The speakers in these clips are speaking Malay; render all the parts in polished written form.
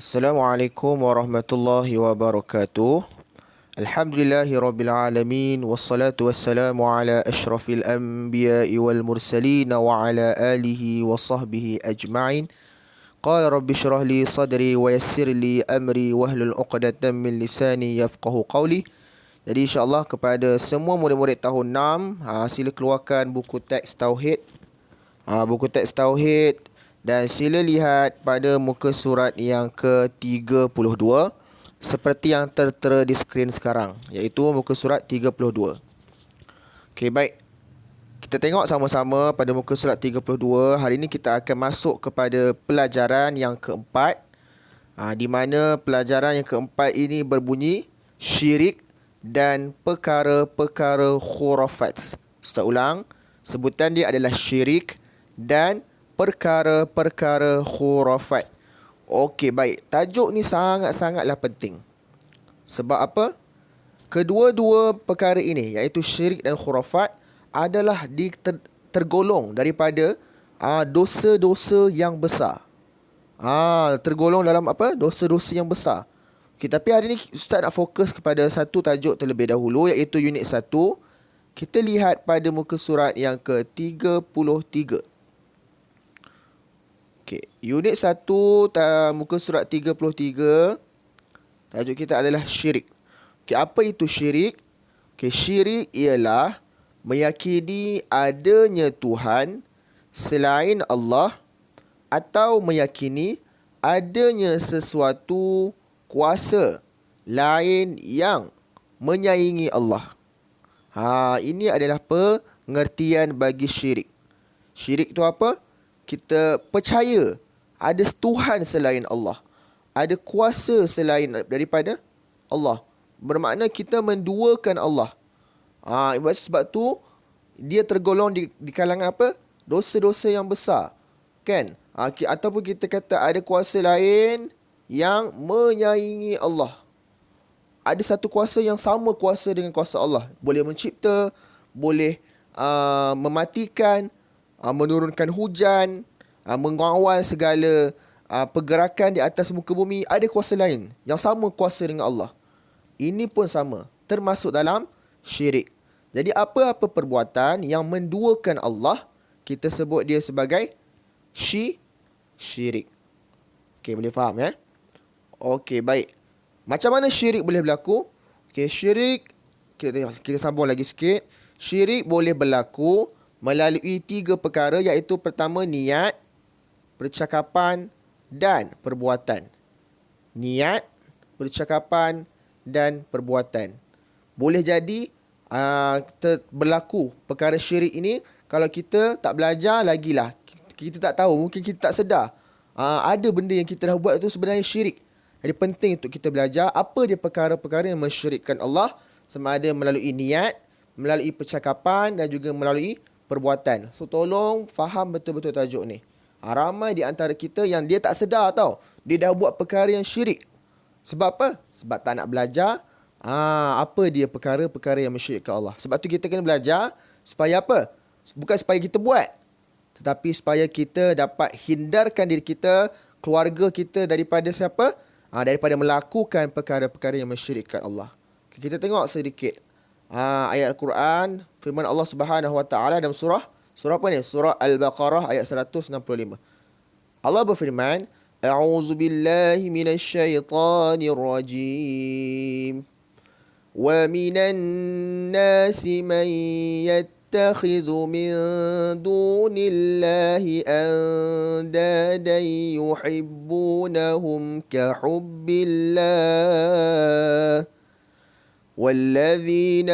Assalamualaikum warahmatullahi wabarakatuh. Alhamdulillahi rabbil alamin wassalatu wassalamu ala asyrafil anbiya'i wal mursalin wa ala alihi wa sahbihi ajma'in. Qala rabbi syrah li sadri wa yassir li amri wahlul 'uqdatam min lisani yafqahu qawli. Jadi insya-Allah kepada semua murid-murid tahun 6, sila keluarkan buku teks tauhid. Buku teks tauhid dan sila lihat pada muka surat yang ke-32 seperti yang tertera di skrin sekarang, iaitu muka surat 32. Okey, baik. Kita tengok sama-sama pada muka surat 32. Hari ini kita akan masuk kepada pelajaran yang keempat, di mana pelajaran yang keempat ini berbunyi syirik dan perkara-perkara khurafat. Ustaz ulang, sebutan dia adalah syirik dan perkara-perkara khurafat. Okey, baik. Tajuk ni sangat-sangatlah penting. Sebab apa? Kedua-dua perkara ini, iaitu syirik dan khurafat, adalah tergolong daripada dosa-dosa yang besar. Tergolong dalam apa? Dosa-dosa yang besar. Okay, tapi hari ni Ustaz nak fokus kepada satu tajuk terlebih dahulu, iaitu unit 1. Kita lihat pada muka surat yang ke-33. Okay, unit 1, muka surat 33. Tajuk kita adalah syirik. Okay, apa itu syirik? Okay, syirik ialah meyakini adanya Tuhan selain Allah atau meyakini adanya sesuatu kuasa lain yang menyaingi Allah. Ini adalah pengertian bagi syirik. Syirik tu apa? Kita percaya ada Tuhan selain Allah, ada kuasa selain daripada Allah. Bermakna kita menduakan Allah. Sebab tu dia tergolong di kalangan apa? Dosa-dosa yang besar. Kan? Ataupun kita kata ada kuasa lain yang menyaingi Allah. Ada satu kuasa yang sama kuasa dengan kuasa Allah. Boleh mencipta, boleh mematikan, menurunkan hujan, mengawal segala pergerakan di atas muka bumi. Ada kuasa lain yang sama kuasa dengan Allah. Ini pun sama, termasuk dalam syirik. Jadi apa-apa perbuatan yang menduakan Allah, kita sebut dia sebagai syirik. Okey, boleh faham ya? Okey, baik. Macam mana syirik boleh berlaku? Okey, syirik, kita sambung lagi sikit. Syirik boleh berlaku melalui 3 perkara, iaitu pertama niat, percakapan dan perbuatan. Niat, percakapan dan perbuatan. Boleh jadi berlaku perkara syirik ini kalau kita tak belajar lagilah. Kita tak tahu, mungkin kita tak sedar. Ada benda yang kita dah buat itu sebenarnya syirik. Jadi penting untuk kita belajar apa dia perkara-perkara yang mensyirikkan Allah, sama ada melalui niat, melalui percakapan dan juga melalui perbuatan. So tolong faham betul-betul tajuk ni. Ramai di antara kita yang dia tak sedar tau, dia dah buat perkara yang syirik. Sebab apa? Sebab tak nak belajar apa dia perkara-perkara yang mensyirikkan Allah. Sebab tu kita kena belajar supaya apa? Bukan supaya kita buat, tetapi supaya kita dapat hindarkan diri kita, keluarga kita daripada siapa? Daripada melakukan perkara-perkara yang mensyirikkan Allah. Kita tengok sedikit ayat Al-Quran, firman Allah Subhanahu Wa Taala dalam surah apa ni? Surah Al-Baqarah ayat 165. Allah berfirman, A'udzu billahi minasy syaithanir rajim. Wa minan nasi man yattakhidhu min dunillahi andadan yuhibbunahum ka hubbillah. والذين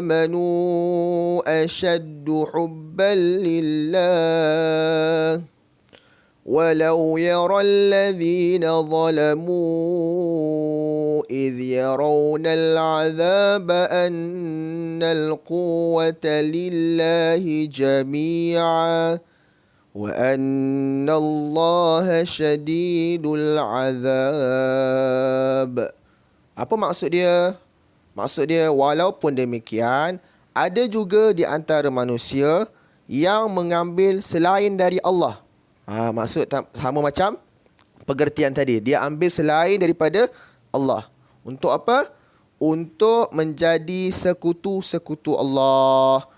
آمنوا أشد حبا لله ولو يرى الذين ظلموا إذ يرون العذاب أن القوة لله جميعا وأن الله شديد العذاب. Apa maksud dia? Maksud dia, walaupun demikian, ada juga di antara manusia yang mengambil selain dari Allah. Maksud sama macam pengertian tadi. Dia ambil selain daripada Allah. Untuk apa? Untuk menjadi sekutu-sekutu Allah.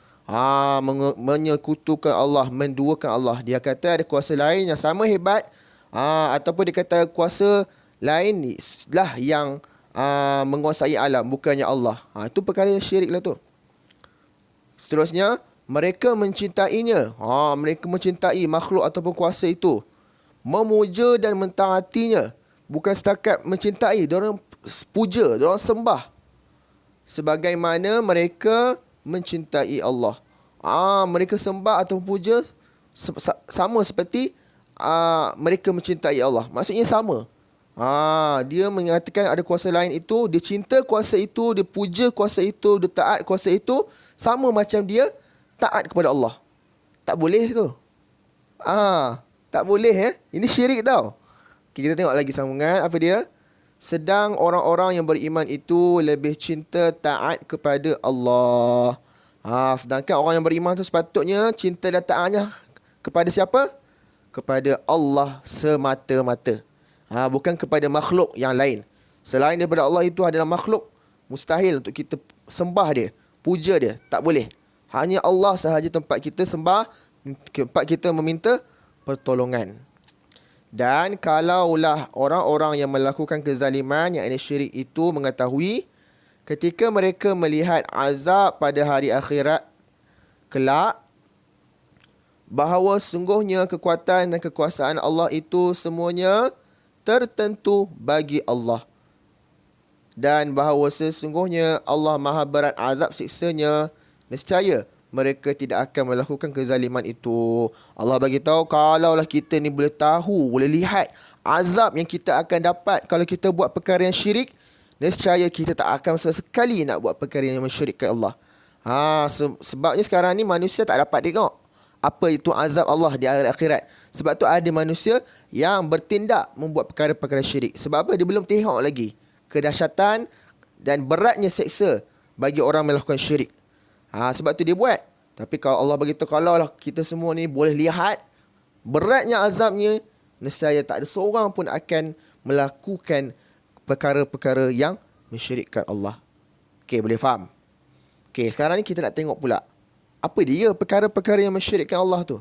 Menyekutukan Allah, menduakan Allah. Dia kata ada kuasa lain yang sama hebat. Ataupun dia kata kuasa lain ni lah yang menguasai alam, bukannya Allah. Itu perkara yang syirik lah tu. Seterusnya, mereka mencintainya. Mereka mencintai makhluk ataupun kuasa itu. Memuja dan mentaatinya. Bukan setakat mencintai, diorang puja, diorang sembah. Sebagaimana mereka mencintai Allah. Mereka sembah atau puja sama seperti mereka mencintai Allah. Maksudnya sama. Dia mengatakan ada kuasa lain itu, dia cinta kuasa itu, dia puja kuasa itu, dia taat kuasa itu, sama macam dia taat kepada Allah. Tak boleh tu. Tak boleh. Ini syirik tau. Kita tengok lagi sambungan. Apa dia? Sedang orang-orang yang beriman itu lebih cinta taat kepada Allah. Sedangkan orang yang beriman tu sepatutnya cinta dan taatnya kepada siapa? Kepada Allah semata-mata. Bukan kepada makhluk yang lain. Selain daripada Allah itu adalah makhluk. Mustahil untuk kita sembah dia, puja dia. Tak boleh. Hanya Allah sahaja tempat kita sembah, tempat kita meminta pertolongan. Dan kalaulah orang-orang yang melakukan kezaliman, yang ini syirik itu, mengetahui ketika mereka melihat azab pada hari akhirat kelak, bahawa sungguhnya kekuatan dan kekuasaan Allah itu semuanya tertentu bagi Allah. Dan bahawa sesungguhnya Allah maha berat azab siksanya, nescaya mereka tidak akan melakukan kezaliman itu. Allah bagi tahu, kalaulah kita ni boleh tahu, boleh lihat azab yang kita akan dapat kalau kita buat perkara yang syirik, nescaya kita tak akan sesekali nak buat perkara yang mensyirikkan Allah. Sebabnya sekarang ni manusia tak dapat tengok apa itu azab Allah di akhirat. Sebab tu ada manusia yang bertindak membuat perkara-perkara syirik. Sebab apa? Dia belum tengok lagi kedahsyatan dan beratnya seksa bagi orang melakukan syirik. Sebab tu dia buat. Tapi kalau Allah beritahu, kalau lah kita semua ni boleh lihat beratnya azabnya, nescaya tak ada seorang pun akan melakukan perkara-perkara yang mensyirikkan Allah. Okey, boleh faham? Okey, sekarang ni kita nak tengok pula apa dia perkara-perkara yang mensyirikkan Allah tu.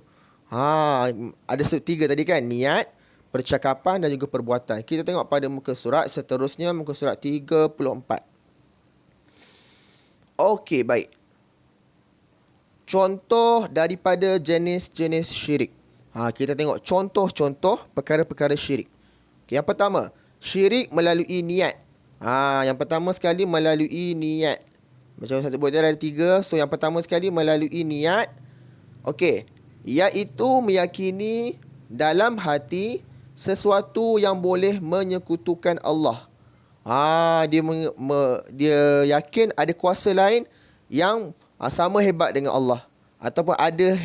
Ada 3 tadi kan, niat, percakapan dan juga perbuatan. Kita tengok pada muka surat seterusnya, muka surat 34. Okey, baik. Contoh daripada jenis-jenis syirik. Kita tengok contoh-contoh perkara-perkara syirik. Okay, yang pertama, syirik melalui niat. Yang pertama sekali melalui niat. Macam saya sebut tadi ada 3. So yang pertama sekali melalui niat. Okey, iaitu meyakini dalam hati sesuatu yang boleh menyekutukan Allah. Dia yakin ada kuasa lain yang sama hebat dengan Allah, ataupun ada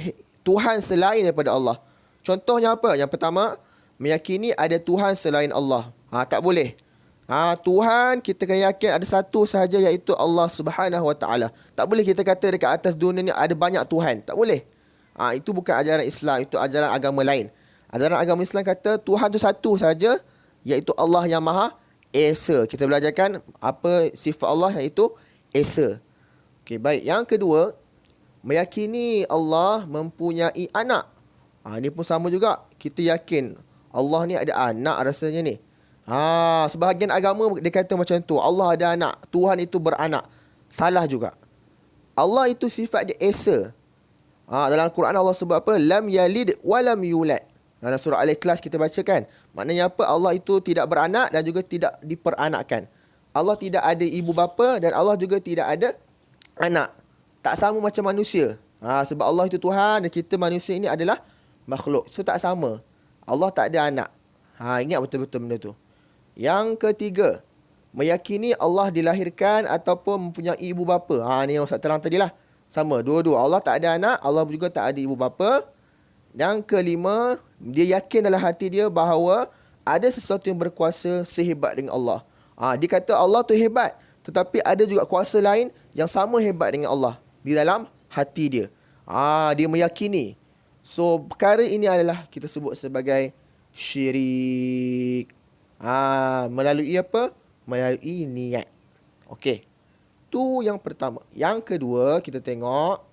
Tuhan selain daripada Allah. Contohnya apa? Yang pertama, meyakini ada Tuhan selain Allah. Tak boleh. Tuhan kita kena yakin ada satu sahaja, iaitu Allah Subhanahu Wa Taala. Tak boleh kita kata dekat atas dunia ni ada banyak Tuhan. Tak boleh. Itu bukan ajaran Islam, itu ajaran agama lain. Ajaran agama Islam kata Tuhan tu satu sahaja, iaitu Allah yang Maha Esa. Kita belajarkan apa sifat Allah, iaitu Esa. Okey, baik. Yang kedua, meyakini Allah mempunyai anak. Ini pun sama juga. Kita yakin Allah ni ada anak rasanya ni. Sebahagian agama dia kata macam tu. Allah ada anak. Tuhan itu beranak. Salah juga. Allah itu sifat dia Esa. Dalam Al-Quran Allah sebut apa? Lam yalid wa lam yulad. Dalam surah Al-Ikhlas kita baca kan. Maknanya apa? Allah itu tidak beranak dan juga tidak diperanakkan. Allah tidak ada ibu bapa dan Allah juga tidak ada anak. Tak sama macam manusia. Sebab Allah itu Tuhan dan kita manusia ini adalah makhluk. So tak sama. Allah tak ada anak. Ingat betul-betul benda tu. Yang ketiga, meyakini Allah dilahirkan ataupun mempunyai ibu bapa. Ni yang Ustaz terang tadilah. Sama, dua-dua. Allah tak ada anak, Allah juga tak ada ibu bapa. Yang kelima, dia yakin dalam hati dia bahawa ada sesuatu yang berkuasa sehebat dengan Allah. Dia kata Allah tu hebat, tetapi ada juga kuasa lain yang sama hebat dengan Allah di dalam hati dia. Dia meyakini. So, perkara ini adalah kita sebut sebagai syirik. Melalui apa? Melalui niat. Okey. Tu yang pertama. Yang kedua, kita tengok.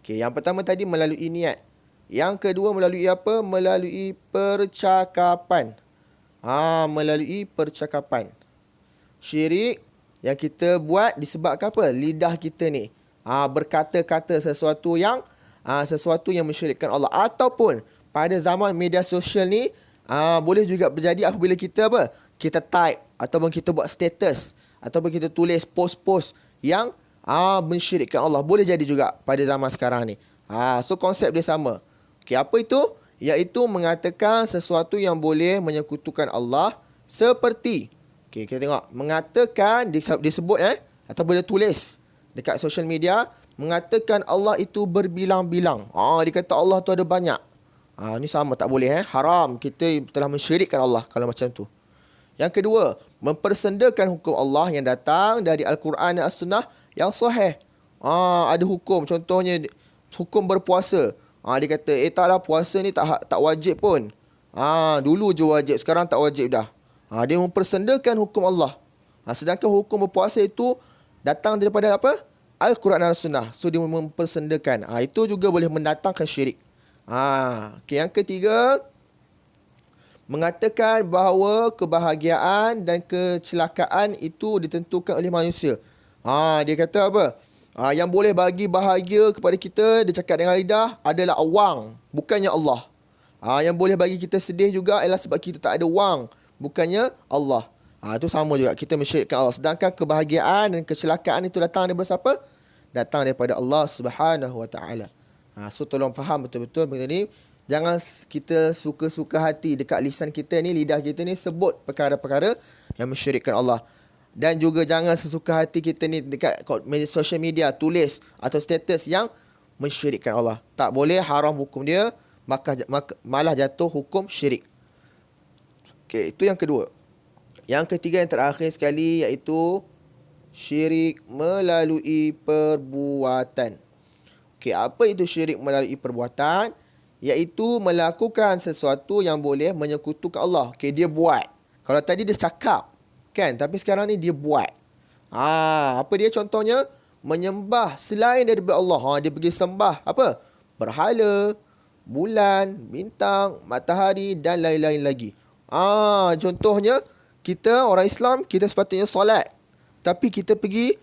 Okey, yang pertama tadi melalui niat. Yang kedua melalui apa? Melalui percakapan. Melalui percakapan. Syirik yang kita buat disebabkan apa? Lidah kita ni berkata-kata sesuatu yang mensyirikkan Allah. Ataupun pada zaman media sosial ni boleh juga berjadi apabila kita apa? Kita type ataupun kita buat status ataupun kita tulis post-post yang mensyirikkan Allah. Boleh jadi juga pada zaman sekarang ni. So konsep dia sama. Okey, apa itu? Iaitu mengatakan sesuatu yang boleh menyekutukan Allah seperti, okey, kita tengok, mengatakan disebut atau boleh tulis dekat social media, mengatakan Allah itu berbilang-bilang. Dia kata Allah tu ada banyak. Ni sama, tak boleh haram. Kita telah mensyirikkan Allah kalau macam tu. Yang kedua, mempersendakan hukum Allah yang datang dari Al-Quran dan As-Sunnah yang sahih. Ada hukum, contohnya hukum berpuasa. Dia kata, taklah puasa ni tak wajib pun. Dulu je wajib, sekarang tak wajib dah. Dia mempersendakan hukum Allah. Sedangkan hukum berpuasa itu datang daripada apa? Al-Quran dan As-Sunnah. So dia mempersendakan. Itu juga boleh mendatangkan syirik. Okay, yang ketiga, mengatakan bahawa kebahagiaan dan kecelakaan itu ditentukan oleh manusia. Dia kata apa? Yang boleh bagi bahagia kepada kita, dia cakap dengan lidah, adalah wang, bukannya Allah. Yang boleh bagi kita sedih juga ialah sebab kita tak ada wang, bukannya Allah. Itu sama juga, kita mensyirikkan Allah. Sedangkan kebahagiaan dan kecelakaan itu datang daripada siapa? Datang daripada Allah Subhanahu Wa Taala. So tolong faham betul-betul benda ni. Jangan kita suka-suka hati dekat lisan kita ni, lidah kita ni sebut perkara-perkara yang mensyirikkan Allah. Dan juga jangan sesuka hati kita ni dekat social media tulis atau status yang mensyirikkan Allah. Tak boleh, haram hukum dia, maka malah jatuh hukum syirik. Okey, itu yang kedua. Yang ketiga, yang terakhir sekali, iaitu syirik melalui perbuatan. Okey, apa itu syirik melalui perbuatan? Iaitu melakukan sesuatu yang boleh menyekutukan Allah. Okey, dia buat. Kalau tadi dia cakap, kan? Tapi sekarang ni dia buat. Apa dia contohnya? Menyembah selain daripada Allah. Dia pergi sembah apa? Berhala, bulan, bintang, matahari dan lain-lain lagi. Contohnya, kita orang Islam, kita sepatutnya solat. Tapi kita pergi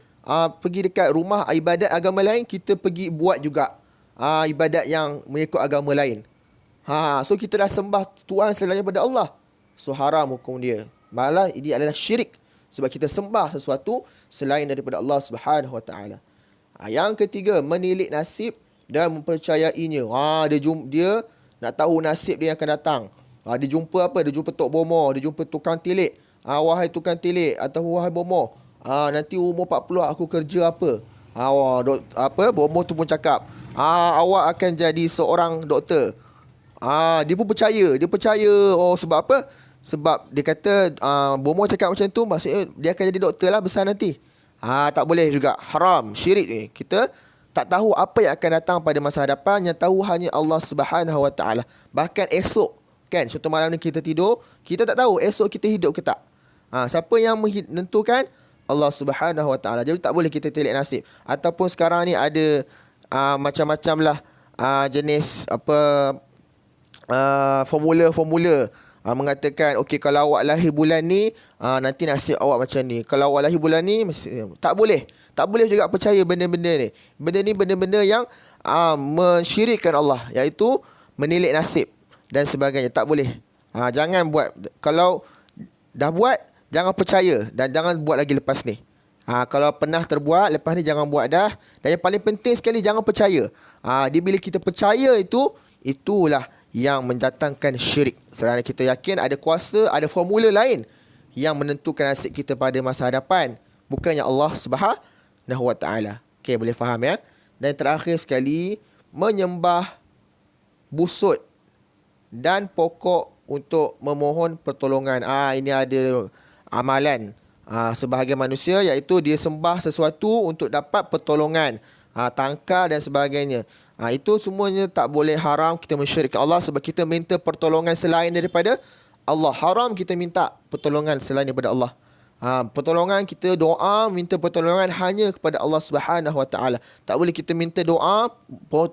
dekat rumah ibadat agama lain, kita pergi buat juga ibadat yang mengikut agama lain. So kita dah sembah Tuhan selain daripada Allah. So haram hukum dia. Malah ini adalah syirik sebab kita sembah sesuatu selain daripada Allah Subhanahu Wa Taala. Yang ketiga, menilik nasib dan mempercayainya. Dia nak tahu nasib dia yang akan datang. Dia jumpa apa? Dia jumpa Tok Bomo, dia jumpa tukang tilik. Wahai tukang tilik atau wahai Bomo, nanti umur 40 aku kerja apa? Bomo tu pun cakap, awak akan jadi seorang doktor. Dia pun percaya. Sebab apa? Sebab dia kata Bomo cakap macam tu, maksudnya dia akan jadi doktor lah besar nanti. Tak boleh juga. Haram, syirik ni. Kita tak tahu apa yang akan datang pada masa hadapan. Yang tahu hanya Allah Subhanahu Wa Taala. Bahkan esok, kan, contoh malam ni kita tidur, kita tak tahu esok kita hidup ke tak. Siapa yang menentukan? Allah Subhanahu Wa Taala. Jadi tak boleh kita telik nasib. Ataupun sekarang ni ada macam-macam lah jenis formula mengatakan, okey, kalau awak lahir bulan ni, nanti nasib awak macam ni. Kalau awak lahir bulan ni, tak boleh. Tak boleh juga percaya benda-benda ni. Benda ni benda-benda yang mensyirikkan Allah, iaitu menilik nasib dan sebagainya. Tak boleh. Jangan buat. Kalau dah buat, jangan percaya dan jangan buat lagi lepas ni. Kalau pernah terbuat, lepas ni jangan buat dah. Dan yang paling penting sekali, jangan percaya. Bila kita percaya itulah yang mendatangkan syirik. Kerana kita yakin ada kuasa, ada formula lain yang menentukan nasib kita pada masa hadapan, bukannya Allah Subhanahu Wa Taala. Okey, boleh faham ya? Dan terakhir sekali, menyembah busut dan pokok untuk memohon pertolongan. Ini ada amalan sebahagian manusia, iaitu dia sembah sesuatu untuk dapat pertolongan, tangkal dan sebagainya. Itu semuanya tak boleh, haram kita mensyirikkan Allah sebab kita minta pertolongan selain daripada Allah. Haram kita minta pertolongan selain daripada Allah. Pertolongan kita doa, minta pertolongan hanya kepada Allah Subhanahu Wa Taala. Tak boleh kita minta doa,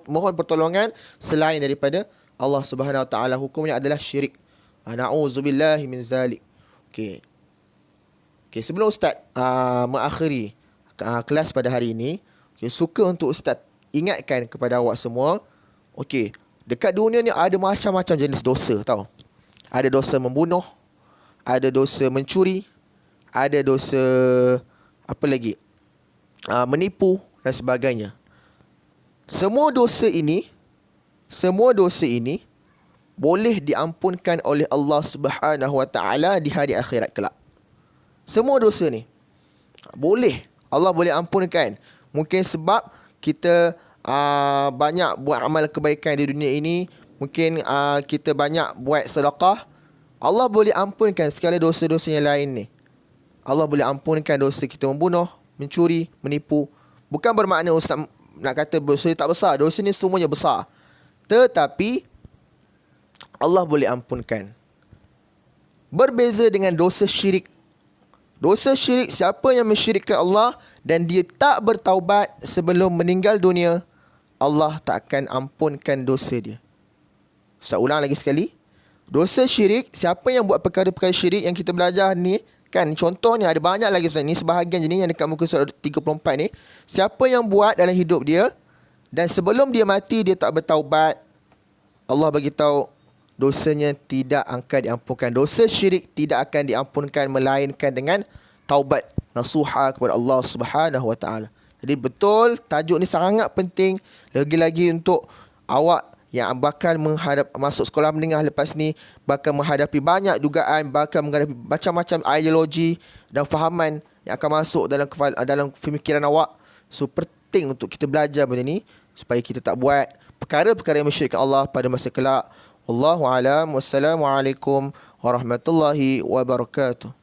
mohon pertolongan selain daripada Allah Subhanahu Wa Taala. Hukumnya adalah syirik. Na'udzubillahi min zalik. Okey. Sebelum Ustaz mengakhiri kelas pada hari ini, suka untuk Ustaz ingatkan kepada awak semua, dekat dunia ni ada macam-macam jenis dosa tau. Ada dosa membunuh, ada dosa mencuri, ada dosa apa lagi? Menipu dan sebagainya. Semua dosa ini boleh diampunkan oleh Allah Subhanahu Wa Taala di hari akhirat kelak. Semua dosa ni boleh, Allah boleh ampunkan. Mungkin sebab kita banyak buat amal kebaikan di dunia ini, mungkin kita banyak buat sedekah, Allah boleh ampunkan segala dosa-dosa yang lain ni. Allah boleh ampunkan dosa kita membunuh, mencuri, menipu. Bukan bermakna Ustaz nak kata dosa ni tak besar. Dosa ni semuanya besar. Tetapi Allah boleh ampunkan. Berbeza dengan dosa syirik. Dosa syirik, siapa yang mensyirikkan Allah dan dia tak bertaubat sebelum meninggal dunia, Allah tak akan ampunkan dosa dia. Saya ulang lagi sekali. Dosa syirik, siapa yang buat perkara-perkara syirik yang kita belajar ni, kan contohnya ada banyak lagi Ustaz. Ni sebahagian je ni yang dekat muka surat 34 ni. Siapa yang buat dalam hidup dia dan sebelum dia mati dia tak bertaubat, Allah bagi tahu dosanya tidak akan diampunkan. Dosa syirik tidak akan diampunkan melainkan dengan taubat nasuha kepada Allah Subhanahu Wa Taala. Jadi betul tajuk ni sangat penting, lagi-lagi untuk awak yang bakal masuk sekolah menengah lepas ni, bakal menghadapi banyak dugaan, bakal menghadapi macam-macam ideologi dan fahaman yang akan masuk dalam pemikiran awak. So penting untuk kita belajar benda ni supaya kita tak buat perkara-perkara yang mensyirikkan Allah pada masa kelak. Wallahu a'lam. Wassalamualaikum warahmatullahi wabarakatuh.